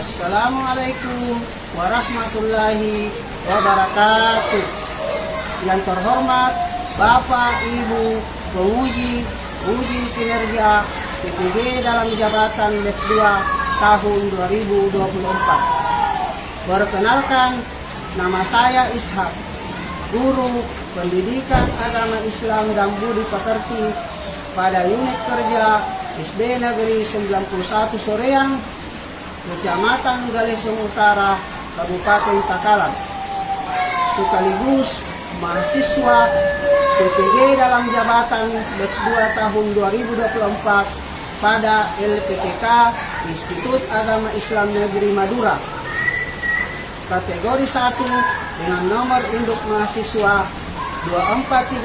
Assalamualaikum warahmatullahi wabarakatuh. Yang terhormat Bapak Ibu penguji uji kinerja PPG dalam jabatan Les 2 tahun 2024. Perkenalkan, nama saya Ishak, guru pendidikan agama Islam dan budi pekerti pada unit kerja SD Negeri 91 Soreang, Kecamatan Galesong Utara, Kabupaten Takalar, sekaligus mahasiswa PPG dalam jabatan Les 2 tahun 2024 pada LPTK Institut Agama Islam Negeri Madura, kategori 1 dengan nomor induk mahasiswa 2438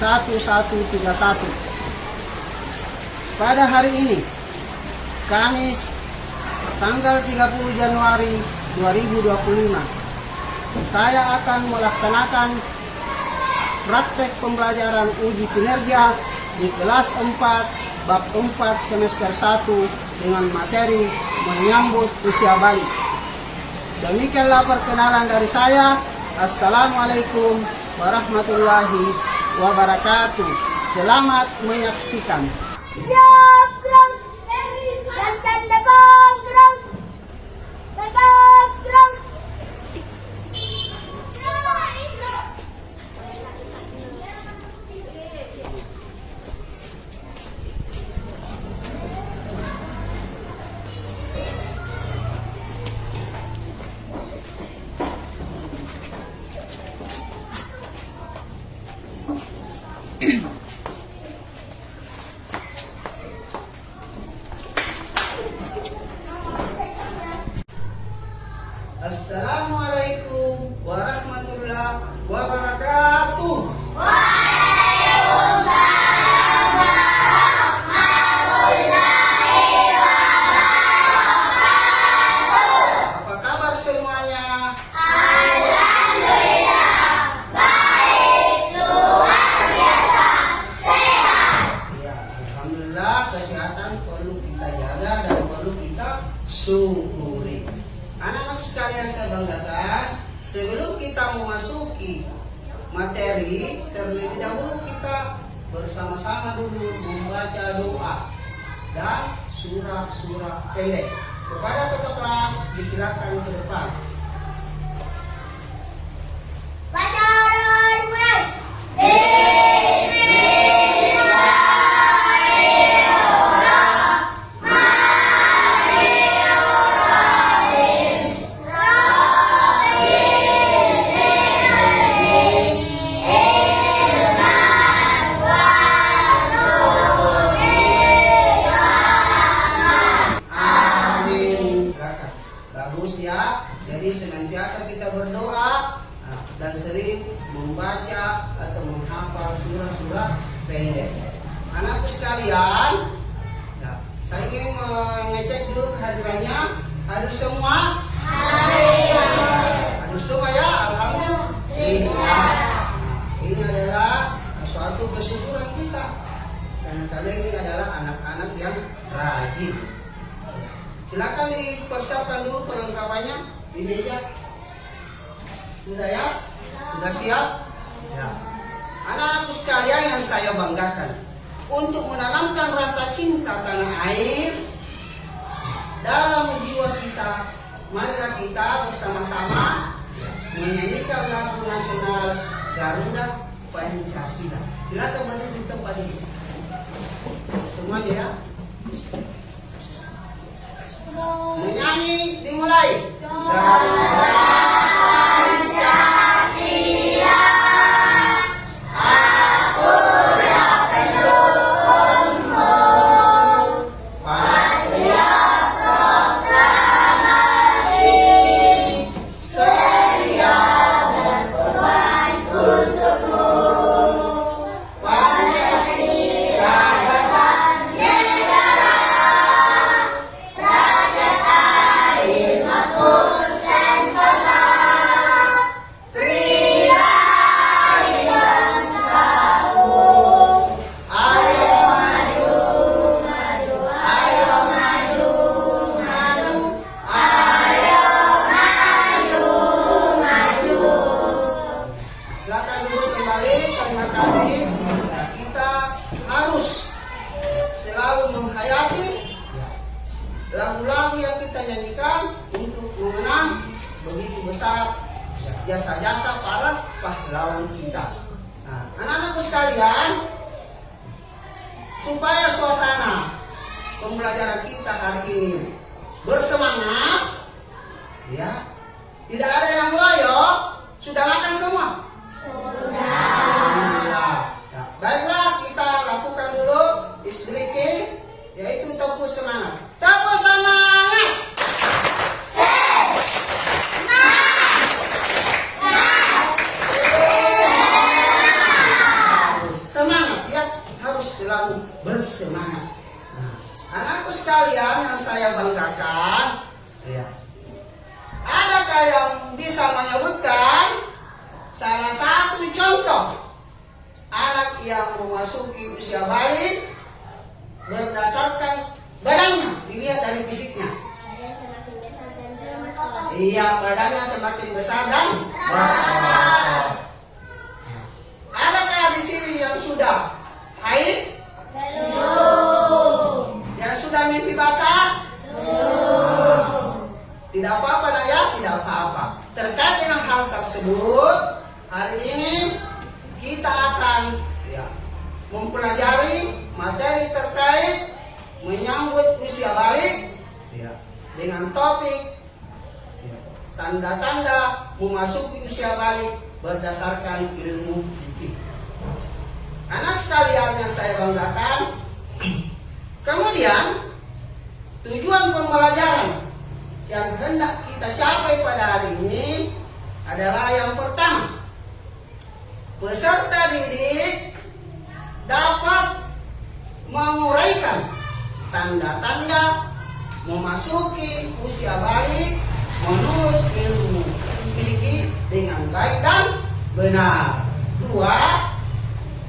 1101131. Pada hari ini, Kamis, tanggal 30 Januari 2025, saya akan melaksanakan praktek pembelajaran uji kinerja di kelas 4, bab 4 semester 1 dengan materi menyambut usia balik. Demikianlah perkenalan dari saya. Assalamualaikum warahmatullahi wabarakatuh. Selamat menyaksikan. Siap, gerak. Dan tanda gerak. Tegak, gerak. Assalamualaikum warahmatullahi wabarakatuh. Waalaikumsalam warahmatullahi wabarakatuh. Apa kabar semuanya? Alhamdulillah, baik, luar biasa, sehat. Ya, alhamdulillah, kesehatan perlu kita jaga dan perlu kita syukuri. Anak-anak sekalian saya banggakan, sebelum kita memasuki materi, terlebih dahulu kita bersama-sama dulu membaca doa dan surah-surah pendek. Kepada ketua kelas, disilakan ke depan. Baca dan mulai. Bagus ya. Jadi senantiasa kita berdoa dan sering membaca atau menghafal surah-surah pendek. Anakku sekalian, ya, saya ingin mengecek dulu kehadirannya. Hadir semua? Hadir semua ya. di meja. Sudah ya? Sudah siap? Ya. Anak-anakku sekalian yang saya banggakan, untuk menanamkan rasa cinta tanah air dalam jiwa kita, marilah kita bersama-sama menyanyikan lagu nasional Garuda Pancasila. Silakan berdiri di tempat ini. Semuanya ya. Menyanyi dimulai. Garuda lagu-lagu yang kita nyanyikan untuk mengenang begitu besar jasa-jasa para pahlawan kita. Nah, anak-anakku sekalian, supaya suasana pembelajaran kita hari ini bersemangat, ya, tidak ada yang loyo. Sudah makan semua? Sudah. Ya, baiklah, kita lakukan dulu istiqomah, yaitu tepuk semangat. Tepuk semangat. Semangat ya, harus selalu bersemangat. Nah, anakku sekalian yang saya banggakan, ya, adakah yang bisa menyebutkan salah satu contoh anak yang memasuki usia balik berdasarkan badannya, dilihat dari fisiknya? Iya, badannya semakin besar dan berotot. Adakah di sini yang sudah haid? Belum. Yang sudah mimpi basah? Belum. Tidak apa-apa dah ya, tidak apa-apa. Terkait dengan hal tersebut, hari ini kita akan mempelajari materi terkait menyambut usia balik dengan topik tanda-tanda memasuki usia balik berdasarkan ilmu fikih. Anak sekalian yang saya banggakan, kemudian tujuan pembelajaran yang hendak kita capai pada hari ini adalah yang pertama, peserta didik dapat menguraikan tanda-tanda memasuki usia balik menurut ilmu fikih dengan baik dan benar. Dua,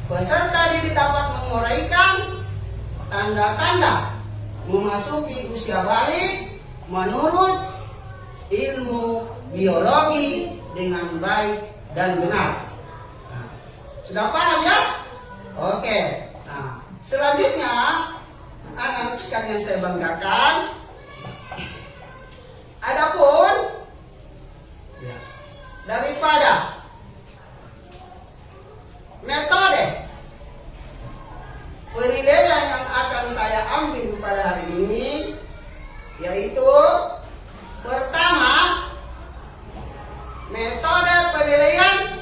peserta didik dapat menguraikan tanda-tanda memasuki usia balik menurut ilmu biologi dengan baik dan benar. Nah, sudah paham ya? Oke. Nah, selanjutnya anak-anak sekalian yang saya banggakan, adapun daripada metode penilaian yang akan saya ambil pada hari ini, yaitu pertama, metode penilaian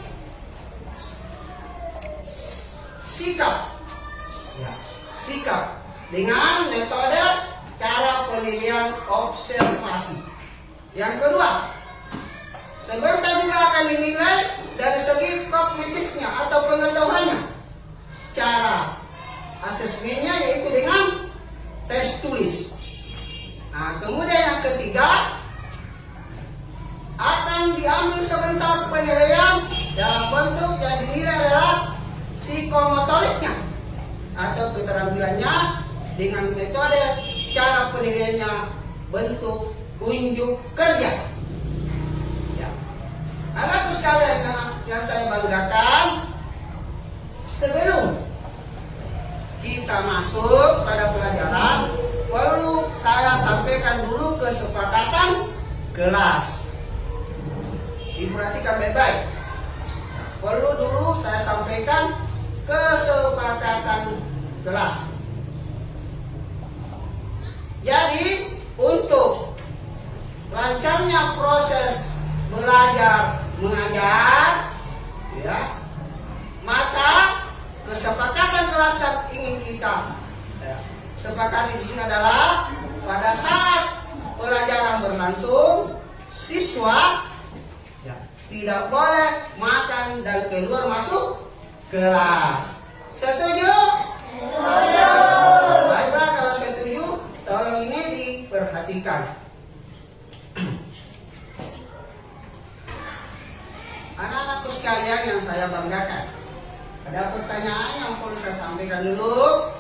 sikap, sikap dengan metode cara penilaian observasi. Yang kedua, sebentar juga akan dinilai dari segi kognitifnya atau pengetahuannya. Cara asesmennya yaitu dengan tes tulis. Nah, kemudian yang ketiga, akan diambil sebentar penilaian dalam bentuk yang dinilai adalah psikomotoriknya atau keterampilannya dengan metode cara penilaiannya bentuk unjuk kerja. masuk pada pelajaran, perlu saya sampaikan dulu kesepakatan kelas. Diperhatikan baik-baik. Perlu dulu saya sampaikan kesepakatan kelas. Jadi untuk lancarnya proses belajar mengajar, ya, maka kesepakatan kelas yang ingin kita sepakati di sini adalah pada saat pelajaran berlangsung, siswa tidak boleh makan dan keluar masuk kelas. Setuju? Setuju. Baiklah, kalau setuju, tolong ini diperhatikan. Anak-anakku sekalian yang saya banggakan, ada pertanyaan yang perlu saya sampaikan dulu.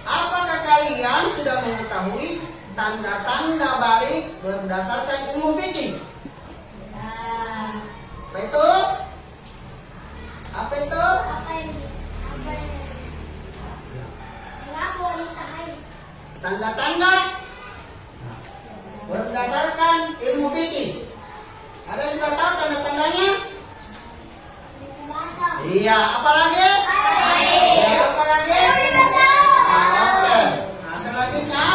Apakah kalian sudah mengetahui tanda-tanda balik berdasarkan ilmu fikih? Apa itu? Apa itu? Tanda-tanda berdasarkan ilmu fikih. Ada yang sudah tahu tanda-tandanya? Iya, apa lagi? Iya, apa lagi? Oke. Nah, selanjutnya,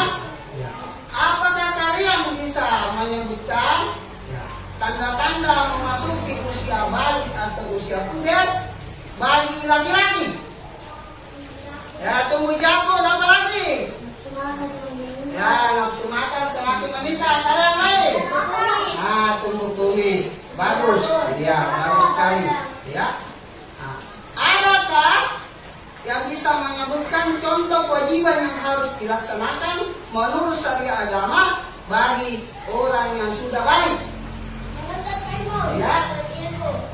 apakah kalian bisa menyebutkan tanda-tanda memasuki usia balik atau usia puber bagi laki-laki? Ya, tunggu jago, apa lagi? Ya, nafsu makan semakin meningkat. Ada yang lain? Nah, tumbuh kumis. Bagus. Ya, bagus sekali. Ya. Nah, adakah yang bisa menyebutkan contoh kewajiban yang harus dilaksanakan menurut syariat agama bagi orang yang sudah balik? Ya.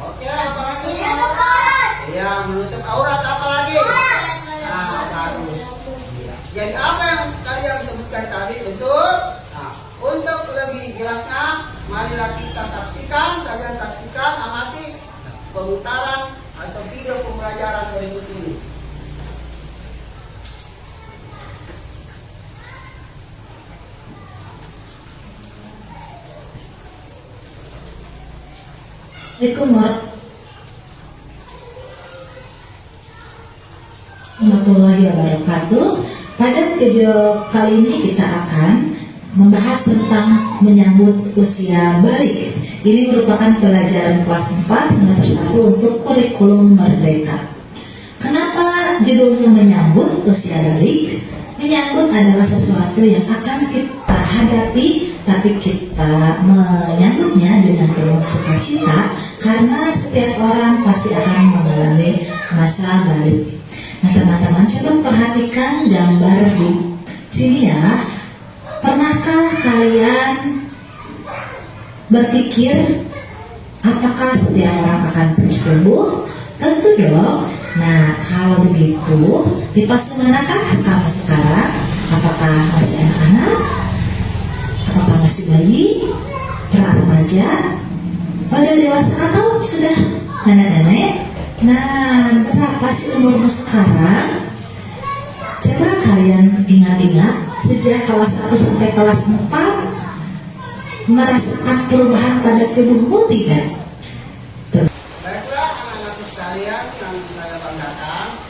Oke, apa lagi? Ya, menutup aurat, apa lagi? Nah, bagus. Jadi apa yang kalian sebutkan tadi betul? Nah, untuk lebih jelasnya, marilah kita saksikan, kalian saksikan, amati pemutaran atau video pembelajaran berikut ini. Assalamualaikum warahmatullahi wabarakatuh. Pada video kali ini kita akan membahas tentang menyambut usia balik. Ini merupakan pelajaran kelas 4 semester 1 untuk kurikulum merdeka. Kenapa judulnya menyambut usia balik? Menyambut adalah sesuatu yang akan kita hadapi, tapi kita menyambutnya dengan penuh sukacita karena setiap orang pasti akan mengalami masa balik. Nah, teman-teman, coba perhatikan gambar di sini ya. Pernahkah kalian berpikir apakah setiap orang akan terus tumbuh? Tentu dong. Nah, kalau begitu, di fase manakah kamu sekarang? Apakah masih anak-anak? Apakah masih bayi? Remaja? Pada dewasa atau sudah nenek-nenek? Nah, berapa sih umurmu sekarang? Coba kalian ingat-ingat, sejak kelas 1 sampai kelas 4 merasakan perubahan pada tubuhmu tidak? Baiklah, anak-anakku sekalian yang saya banggakan,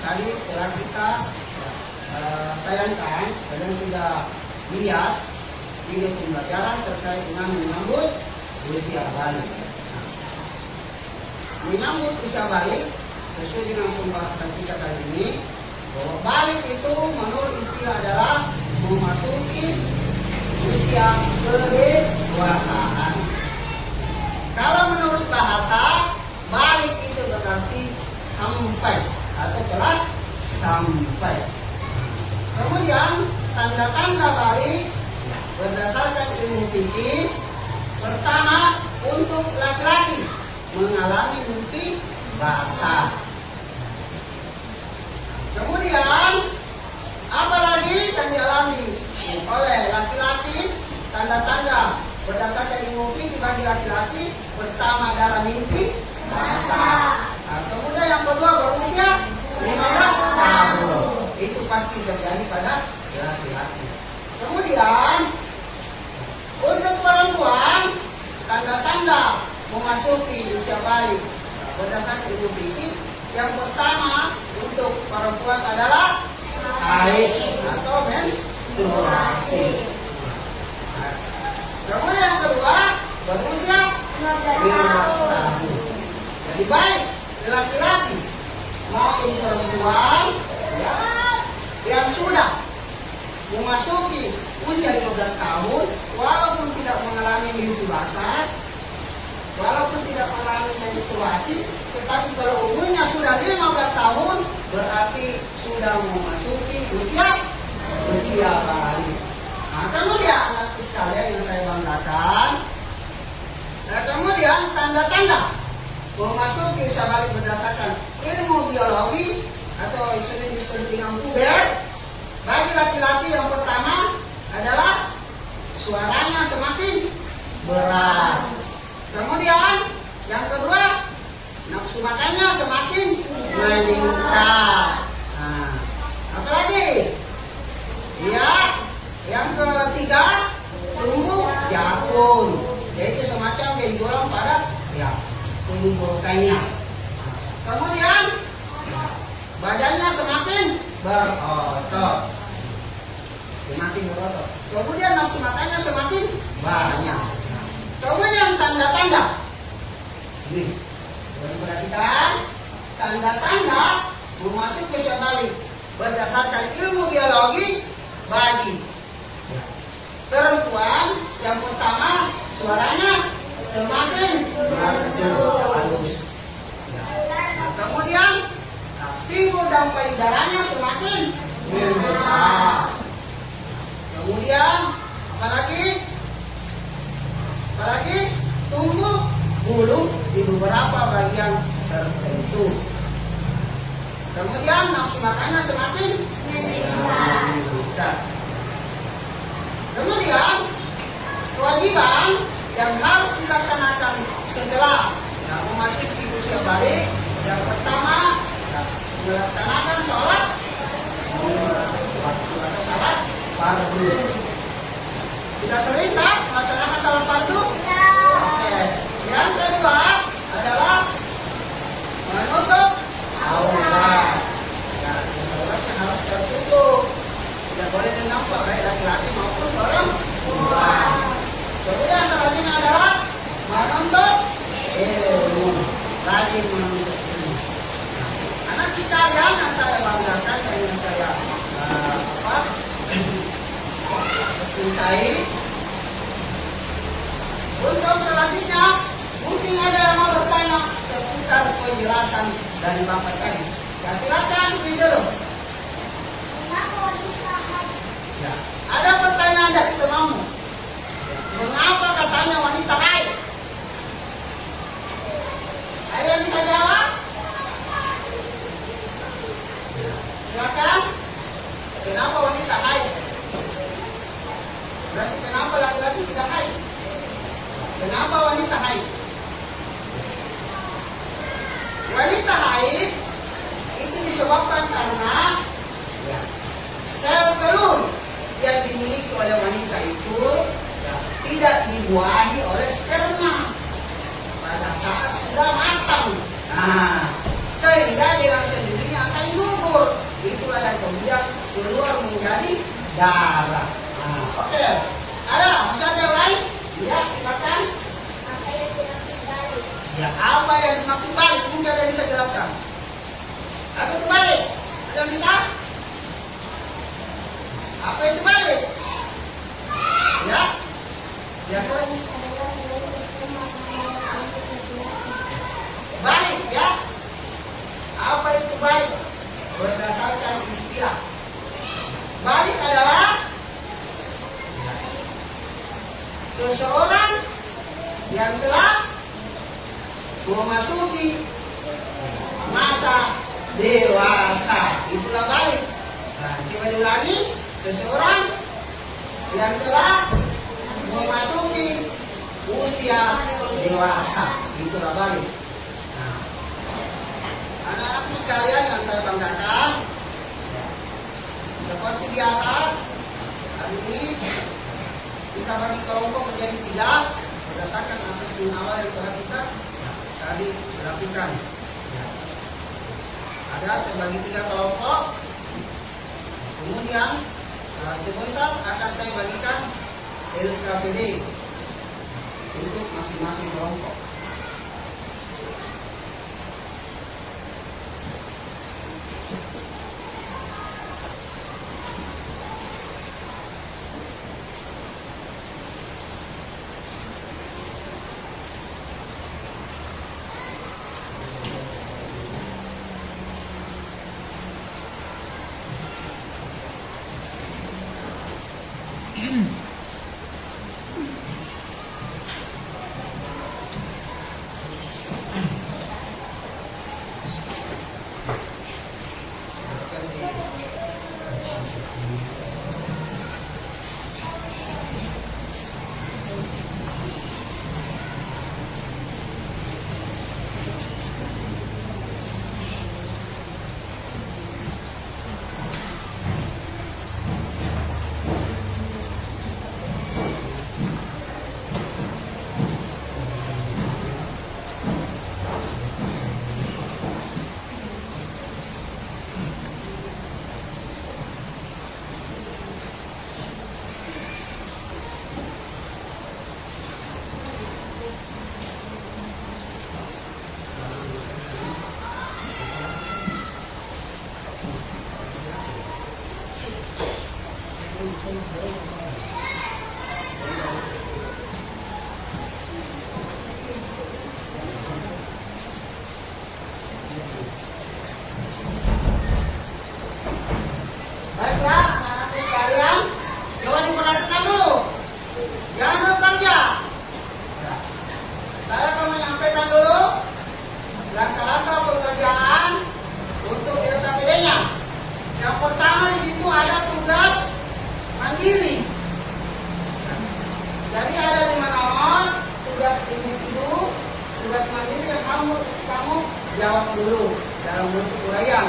tadi telah kita tayangkan, kalian sudah lihat video pembelajaran terkait dengan menyambut usia balik. Menyambut usia balik sesuai dengan pembahasan kita kali ini, bahwa balik itu menurut istilah adalah memasuki usia kedewasaan. Kalau menurut bahasa, balik itu berarti sampai atau telah sampai. Kemudian tanda-tanda balik berdasarkan ilmu fikih, pertama untuk laki-laki mengalami mimpi basah. Kemudian apalagi yang dialami oleh laki-laki, tanda-tanda berdasarkan ilmu fikih bagi laki-laki, pertama darah mimpi basah. Nah, kemudian yang kedua berusia 15 tahun. Itu terjadi pada laki-laki. Kemudian untuk perempuan, tanda-tanda memasuki usia balik berdasarkan ilmu fikih, yang pertama untuk perempuan adalah haid atau menstruasi. Kemudian yang kedua, berusia 15 tahun. Jadi baik laki-laki maupun perempuan ya, yang sudah memasuki usia 15 tahun, walaupun tidak mengalami mimpi basah, walaupun tidak mengalami menstruasi, tetapi kalau umurnya sudah 15 tahun, berarti sudah memasuki usia balik. Nah, kemudian anak sekalian yang saya banggakan, kemudian tanda-tanda memasuki usia balik berdasarkan ilmu biologi atau yang sering disebut dengan puber. Bagi laki-laki yang pertama adalah suaranya semakin berat. Kemudian yang kedua, nafsu makannya semakin meningkat. Nah, apalagi? Ya, yang ketiga, tumbuh jakun, yaitu semacam benjolan pada ya tenggorokannya. Kemudian badannya semakin berotot. Kemudian nafsu makannya semakin banyak. Kemudian tanda-tanda. Ini, perhatikan tanda-tanda memasuki usia balik berdasarkan ilmu biologi bagi perempuan. Yang pertama, suaranya semakin halus. Nah, kemudian pinggul dan payudaranya semakin membesar. Kemudian apalagi tumbuh bulu di beberapa bagian tertentu. Kemudian nafsu makannya semakin meningkat. Kemudian kewajiban yang harus dilaksanakan setelah memasuki usia balik, yang pertama melaksanakan sholat fardu. Tidak sering tak melaksanakan sholat fardu? Oke. Yang kedua adalah menutup aurat. Ya, auratnya harus tertutup. Tidak boleh nampak baik laki-laki maupun perempuan. Kemudian selanjutnya adalah menuntut ilmu. Rajin menuntut ilmu. Anak sekalian yang saya banggakan dan yang saya cintai. Untuk selanjutnya, mungkin ada yang mau bertanya seputar penjelasan dari Bapak tadi. Ya, silakan beri dulu. Ya, ada pertanyaan dari temanmu. Mengapa katanya wanita haid? Ada yang bisa jawab? Silakan. Kenapa wanita haid? Berarti kenapa laki-laki tidak haid? Kenapa wanita haid? Wanita haid itu disebabkan karena sel telur yang dimiliki oleh wanita itu tidak dibuahi oleh sperma pada saat sudah matang. Nah, sehingga dengan sendirinya akan gugur. Itulah yang kemudian keluar menjadi darah. Nah, oke. Ada masih ada yang lain? Ya, silakan. Apa yang dimaksud balik? Ya, apa yang dimaksud balik? Mungkin ada yang bisa jelaskan. Apa itu balik? Ada yang bisa? Apa itu balik? Ya, biasa. Balik ya. Apa itu balik? Berdasarkan istilah. Balik adalah seseorang yang telah memasuki masa dewasa. Itulah balik. Nah, coba diulangi. Seseorang yang telah memasuki usia dewasa. Itulah balik. Nah, anak-anakku sekalian yang saya banggakan, Seperti biasa, hari ini kita bagi kelompok menjadi 3 berdasarkan asesmen awal yang telah kita tadi lakukan. Ya. Ada terbagi 3 kelompok. Kemudian sebentar akan saya bagikan LKPD untuk masing-masing kelompok. Baiklah, anak-anak sekalian, coba diperhatikan dulu. Jangan bekerja. Saya akan menyampaikan dulu langkah-langkah pekerjaan untuk LKPD-nya. Yang pertama di situ ada tugas mandiri. Jadi ada 5 nomor tugas individu, tugas mandiri yang kamu jawab dulu dalam bentuk uraian.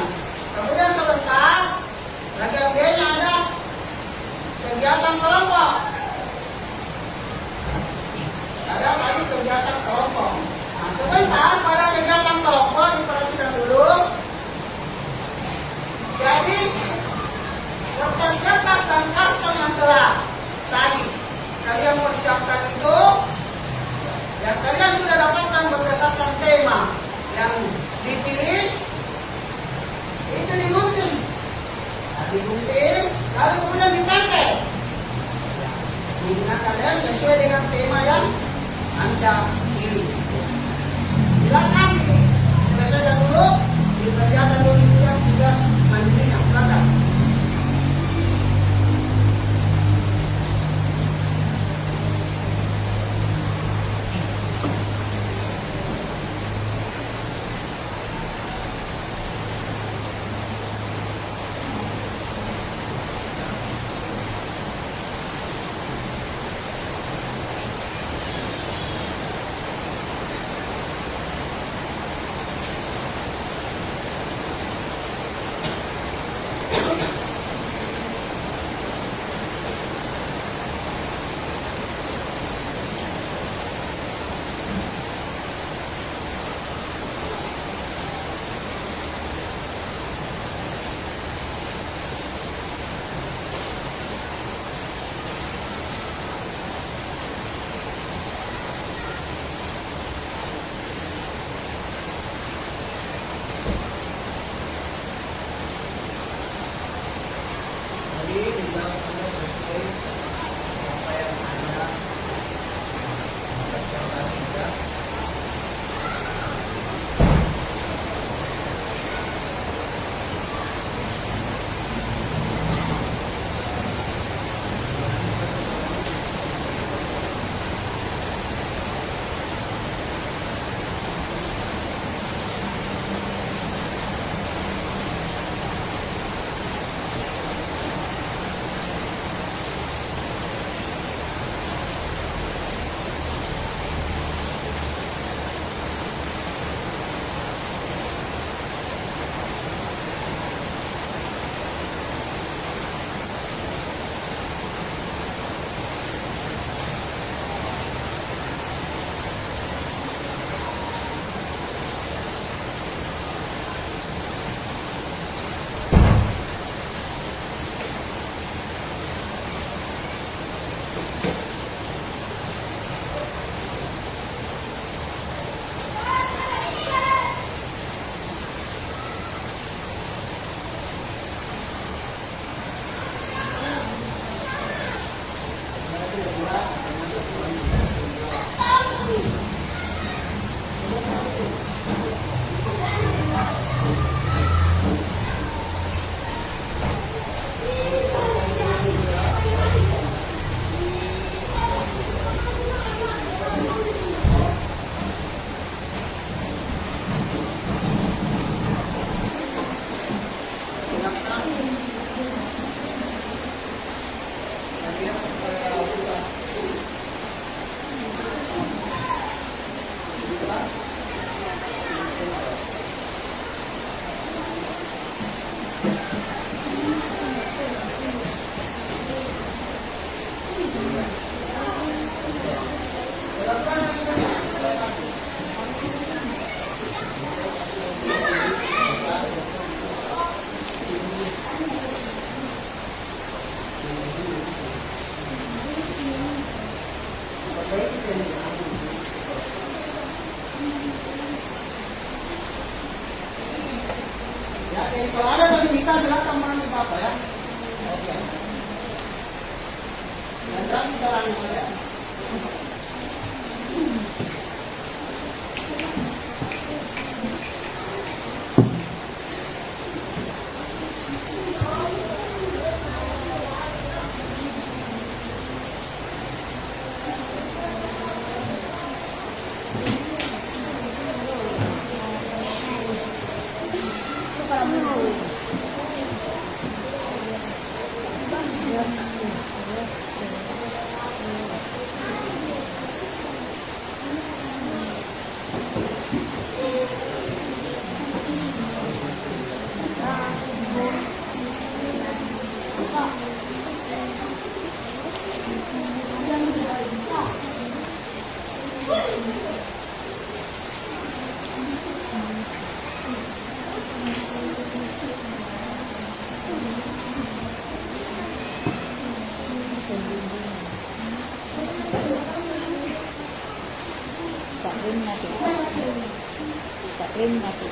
Kemudian sebentar bagian B-nya ada kegiatan kelompok. Ada tadi kegiatan kelompok. Nah, sebentar pada kegiatan kelompok diperhatikan dulu. Jadi kertas-kertas dan karton yang telah tadi kalian persiapkan itu, yang kalian sudah dapatkan berdasarkan tema yang dipilih, itu digunting. Digunting, lalu kemudian ditempel. Nah, kalian sesuai dengan tema yang Anda pilih. Silakan selesaikan dulu, dikerjakan dulu yang tugas mandirinya. Silakan. Ya, kalau ada kesulitan silakan menemui Bapak ya. Oke. Dan kami jalan ya. Rim natin.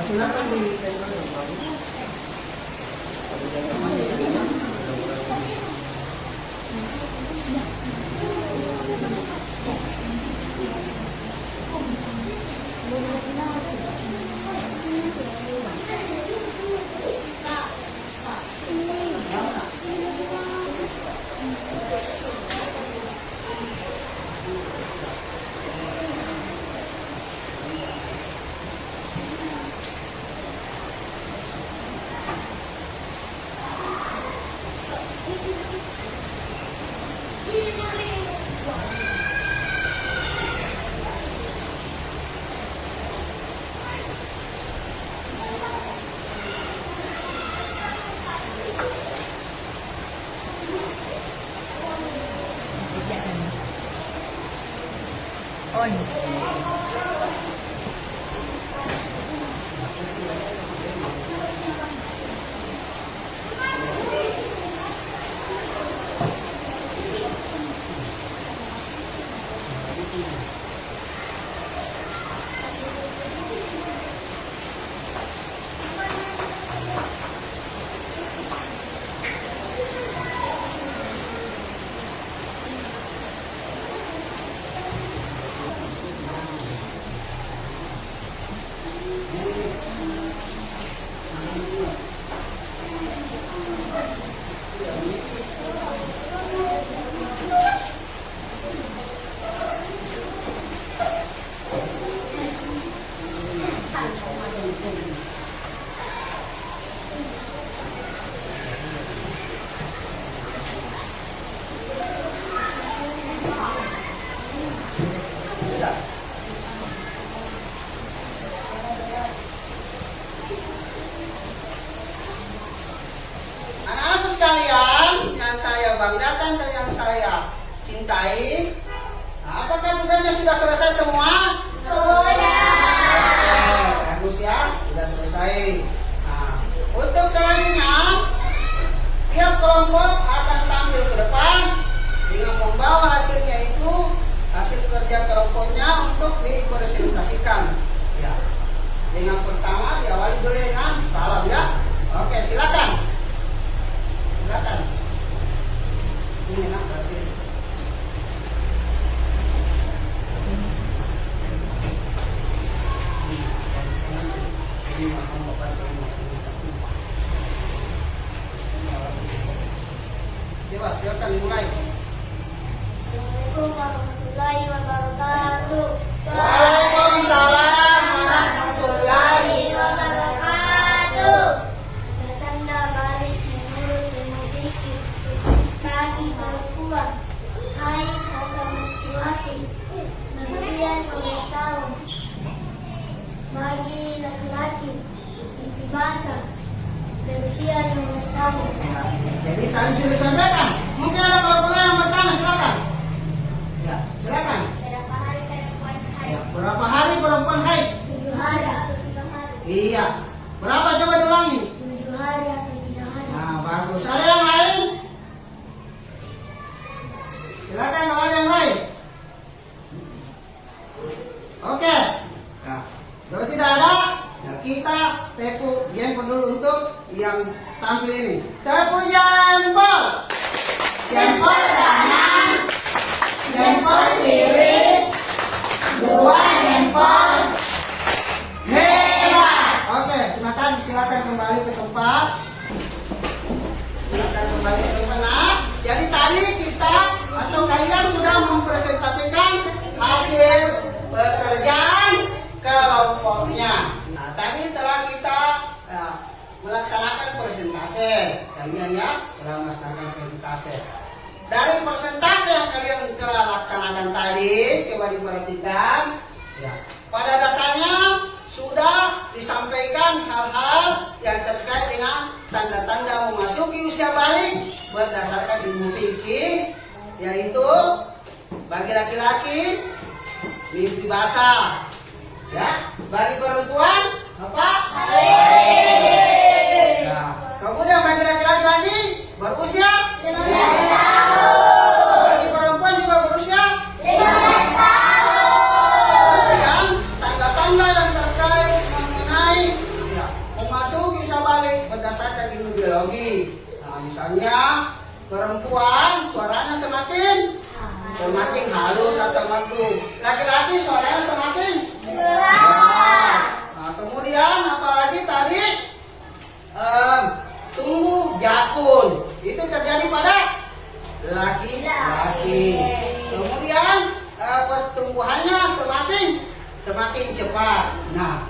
Silakan di On. Anak-anakku sekalian yang saya banggakan dan yang saya cintai, apakah tugasnya sudah selesai semua? Sudah. Bagus ya, sudah selesai. Nah, untuk selanjutnya, tiap kelompok akan tampil ke depan dengan membawa hasilnya itu, hasil kerja kelompoknya untuk dipresentasikan. Ya. Dengan pertama diawali dulu dengan salam ya. Oke, silakan. Silakan. Ini nak berarti. Coba silakan dimulai. Assalamualaikum warahmatullahi wabarakatuh. Waalaikumsalam warahmatullahi wabarakatuh. usia 15 tahun. Ya. Jadi tadi sudah disampaikan. Mungkin ada kalau yang bertanya, silakan. Ya, silakan. Berapa hari perempuan haid? Ya, berapa hari perempuan haid? 7 hari atau 3 hari? Iya. Berapa coba diulangi? 7 hari atau 3 hari? Nah, bagus. Ada yang lain? Silakan kalau ada yang lain. Oke. Nah, kalau tidak ada, ya kita tepuk jempol dulu untuk yang tampil ini. Tepuk jempol. Jempol kanan, jempol kiri, 2 jempol. Hebat. Oke, terima kasih. Silakan kembali ke tempat. Silakan kembali ke tempat. Nah, jadi tadi kita atau kalian sudah mempresentasikan hasil pekerjaan kelompoknya. Nah, tadi telah kita melaksanakan persentase. Kalian ya telah melaksanakan persentase. Dari persentase yang kalian telah laksanakan tadi, coba diperhatikan. Ya, pada dasarnya sudah disampaikan hal-hal yang terkait dengan tanda-tanda memasuki usia balik berdasarkan ilmu fikih, yaitu bagi laki-laki mimpi basah, ya, bagi perempuan apa? Ya. Kemudian bagi laki-laki lagi berusia 15 tahun. bagi perempuan juga berusia 15 tahun. kemudian tanda-tanda yang terkait mengenai ya, memasuki usia balik berdasarkan ilmu biologi. Nah, misalnya perempuan suaranya semakin halus atau merdu, laki-laki suaranya semakin keras. Nah, kemudian apalagi tadi tumbuh jakun itu terjadi pada laki-laki. Kemudian pertumbuhannya semakin cepat. Nah,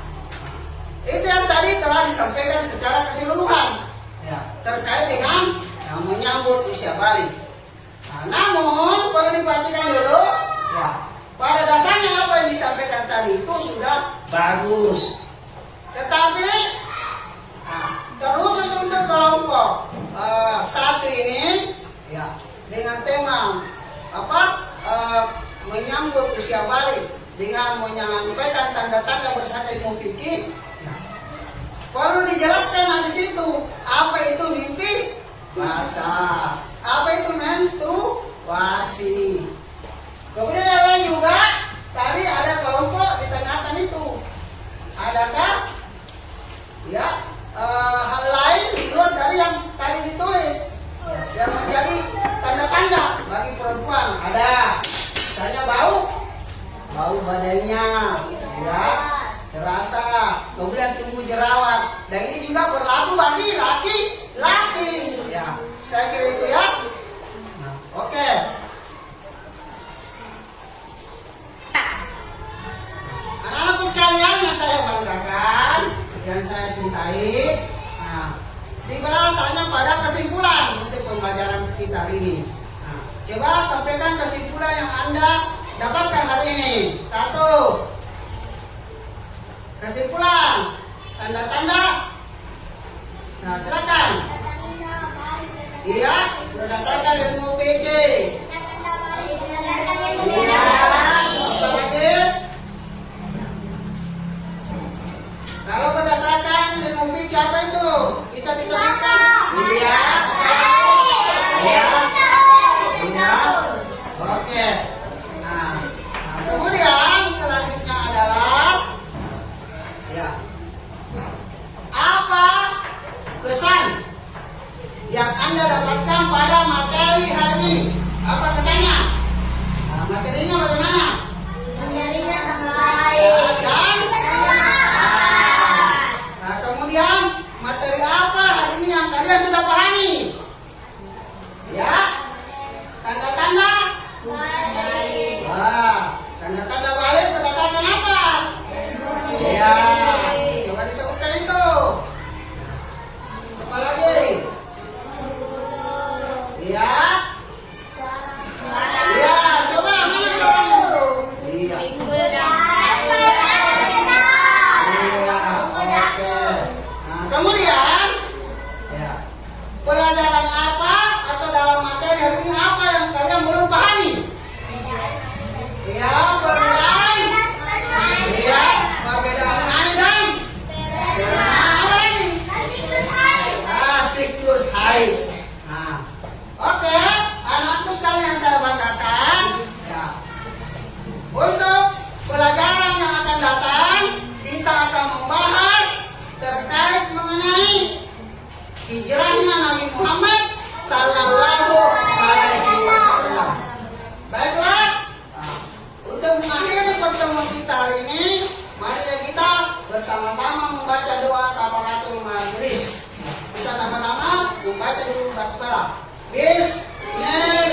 itu yang tadi telah disampaikan secara keseluruhan ya, terkait dengan yang menyambut usia balik. Nah, namun perlu diperhatikan dulu ya, pada dasarnya apa yang disampaikan tadi itu sudah bagus, tetapi terkhusus untuk kelompok satu ini ya, dengan tema apa menyambut usia balik dengan menyampaikan tanda-tanda berdasarkan ilmu fikih ya, perlu dijelaskan di situ apa itu mimpi basah, apa itu menstruasi. Kemudian yang lain juga tadi ada kelompok ditanyakan itu, adakah ya hal lain di luar dari yang tadi ditulis yang menjadi tanda-tanda bagi perempuan? Ada, misalnya bau badannya ya terasa, kemudian tumbuh jerawat, dan ini juga berlaku bagi laki-laki ya, saya kira itu ya. Nah, oke. Anak-anakku sekalian yang saya banggakan, yang saya cintai, nah, tiba saatnya pada kesimpulan untuk pembelajaran kita hari ini. Nah, coba sampaikan kesimpulan yang Anda dapatkan hari ini. 1. Kesimpulan, tanda-tanda. Nah, silakan. Iya, berdasarkan ilmu fikih. Iya, apa lagi? Kalau berdasarkan ilmu fikih apa itu? Bisa disebutkan? Iya. Iya. Iya. Oke. Nah, kemudian selanjutnya adalah ya, apa kesan yang Anda dapatkan pada materi hari ini? Apa kesannya? Nah, materinya bagaimana? Materinya sangat baik. Dan nah, kemudian materi apa hari ini yang kalian sudah pahami? Ya, tanda-tanda Baik. wah, tanda-tanda balik berdasarkan apa? Ya, coba disebutkan itu. Apa lagi? hijrahnya Nabi Muhammad Sallallahu Alaihi Wasallam. Baiklah, untuk mengakhiri pertemuan kita hari ini, marilah kita bersama-sama membaca doa kafaratul majlis. Kita sama-sama membaca dulu basmalah. Bismillah.